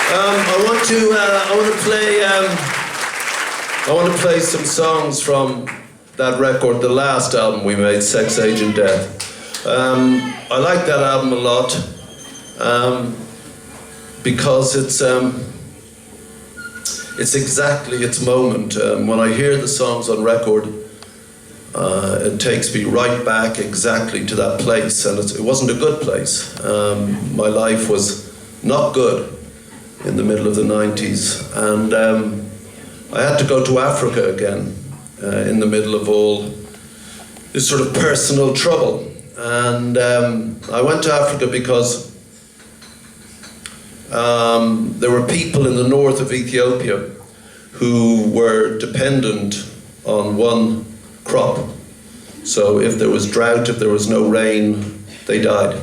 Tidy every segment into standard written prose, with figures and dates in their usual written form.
I want to play some songs from that record, the last album we made, Sex, Age and Death. I like that album a lot because it's exactly its moment. When I hear the songs on record, it takes me right back exactly to that place, and it wasn't a good place. My life was not good in the middle of the 90s, and I had to go to Africa again in the middle of all this sort of personal trouble. And I went to Africa because there were people in the north of Ethiopia who were dependent on one crop. So if there was drought, if there was no rain, they died.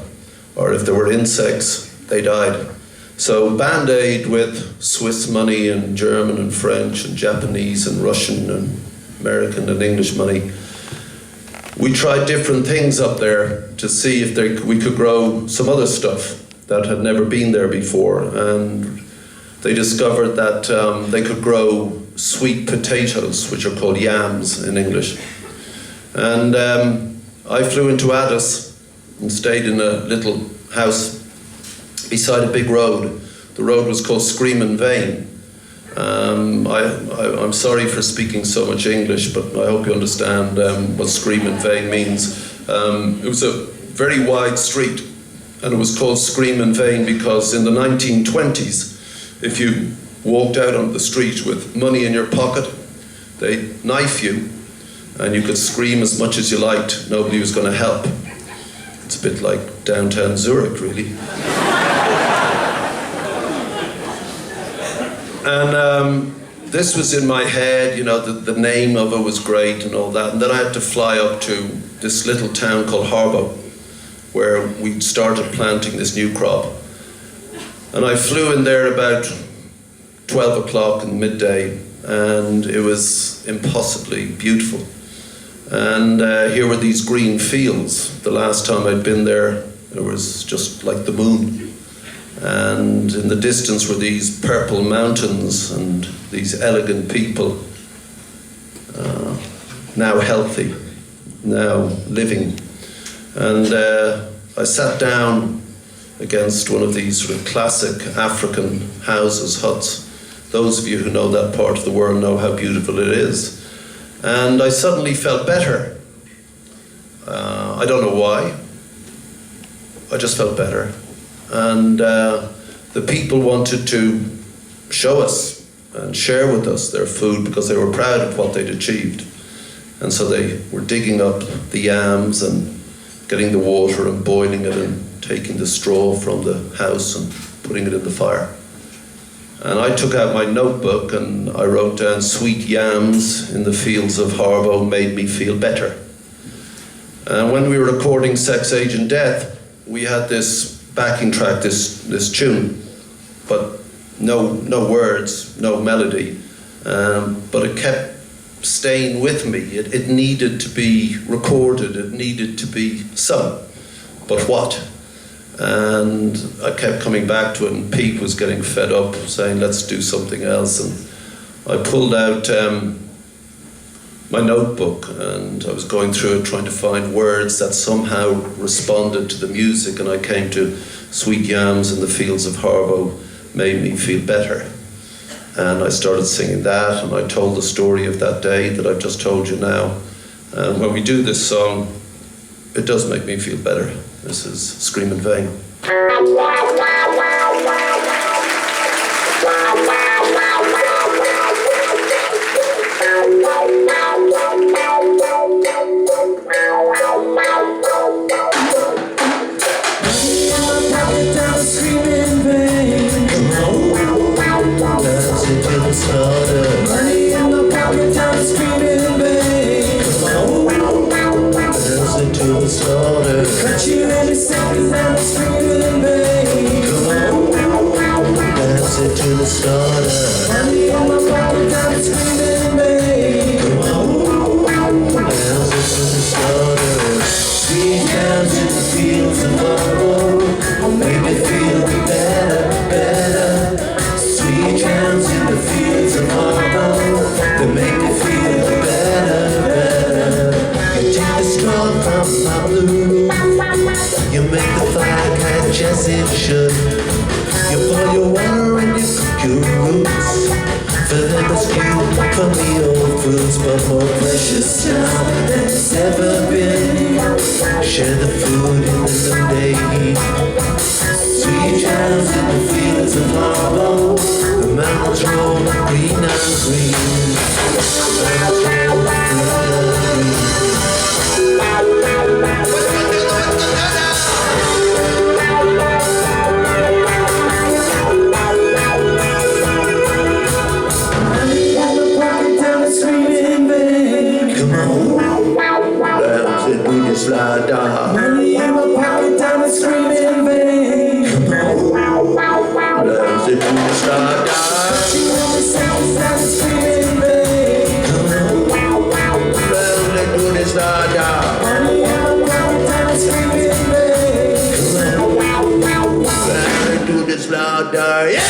Or if there were insects, they died. So Band-Aid with Swiss money and German and French and Japanese and Russian and American and English money, we tried different things up there to see if we could grow some other stuff that had never been there before. And they discovered that they could grow sweet potatoes, which are called yams in English. And I flew into Addis and stayed in a little house beside a big road. The road was called Screamin' Vein. I'm sorry for speaking so much English, but I hope you understand what Screamin' Vein means. It was a very wide street, and it was called Screamin' Vein because in the 1920s, if you walked out on the street with money in your pocket, they'd knife you, and you could scream as much as you liked. Nobody was going to help. It's a bit like downtown Zurich, really. And this was in my head, you know, the name of it was great and all that. And then I had to fly up to this little town called Harbo, where we started planting this new crop. And I flew in there about 12 o'clock in midday, and it was impossibly beautiful. And here were these green fields. The last time I'd been there, it was just like the moon. And in the distance were these purple mountains and these elegant people, now healthy, now living. And I sat down against one of these sort of classic African houses, huts. Those of you who know that part of the world know how beautiful it is. And I suddenly felt better. I don't know why. I just felt better. And the people wanted to show us and share with us their food because they were proud of what they'd achieved. And so they were digging up the yams and getting the water and boiling it and taking the straw from the house and putting it in the fire. And I took out my notebook and I wrote down, "Sweet yams in the fields of Harbo made me feel better." And when we were recording Sex, Age and Death, we had this backing track, this tune, but no words, no melody, but it kept staying with me. It needed to be recorded, it needed to be sung, but what? And I kept coming back to it, and Pete was getting fed up, saying, "Let's do something else." And I pulled out my notebook, and I was going through it trying to find words that somehow responded to the music, and I came to "Sweet yams in the fields of Harbo made me feel better." And I started singing that, and I told the story of that day that I've just told you now. And when we do this song, it does make me feel better. This is Screamin' Vein. Money in the pocket, time screaming, babe. Come on, dance it to the slaughter. Cut you any second, I'm screaming, babe. Come on, dance it to the slaughter. Money in my pocket, time screaming, babe. Come on, dance it to the slaughter. Sweet yams in the fields of Harbo make me feel better, better. for more precious time than it's ever been. Share the food in the noonday heat. Sweet jams in the fields of Harlow. The mountains roll green and green. The mountains roll green and green. Money in my pocket, down the street in vain. Come on, dance and do this la da. Money in my pocket, down the street in vain. Come on, dance and do this la da. She only sings down the street in vain. Come on, dance and do this la da. Money in my pocket, down the street in vain. Come on, dance and do this la da. Yeah.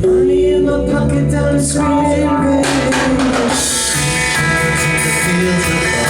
Money in my pocket, down the street in vain. The fields of